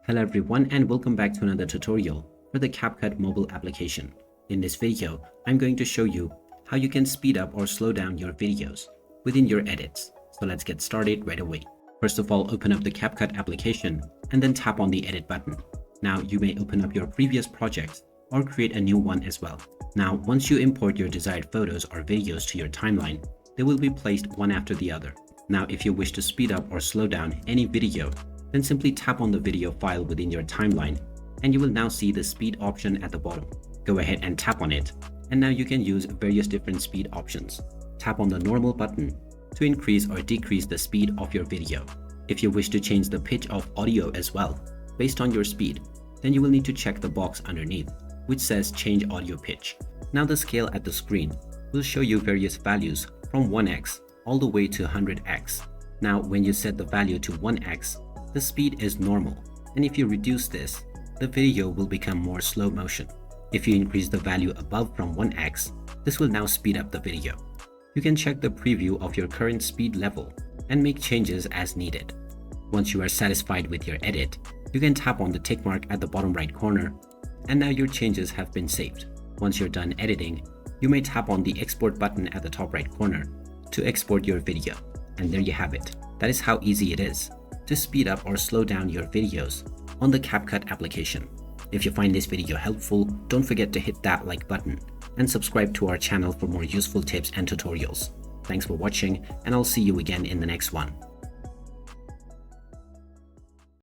Hello everyone and welcome back to another tutorial for the CapCut mobile application. In this video, I'm going to show you how you can speed up or slow down your videos within your edits. So let's get started right away. First of all, open up the CapCut application and then tap on the edit button. Now you may open up your previous projects or create a new one as well. Now once you import your desired photos or videos to your timeline, they will be placed one after the other. Now if you wish to speed up or slow down any video, then simply tap on the video file within your timeline and you will now see the speed option at the bottom. Go ahead and tap on it, and now you can use various different speed options. Tap on the normal button to increase or decrease the speed of your video. If you wish to change the pitch of audio as well based on your speed, then you will need to check the box underneath which says change audio pitch. Now the scale at the screen will show you various values from 1x all the way to 100x. Now when you set the value to 1x, the speed is normal, and if you reduce this, the video will become more slow motion. If you increase the value above from 1x, this will now speed up the video. You can check the preview of your current speed level and make changes as needed. Once you are satisfied with your edit, you can tap on the tick mark at the bottom right corner, and now your changes have been saved. Once you're done editing, you may tap on the export button at the top right corner to export your video. And there you have it. That is how easy it is to speed up or slow down your videos on the CapCut application. If you find this video helpful, don't forget to hit that like button and subscribe to our channel for more useful tips and tutorials. Thanks for watching, and I'll see you again in the next one.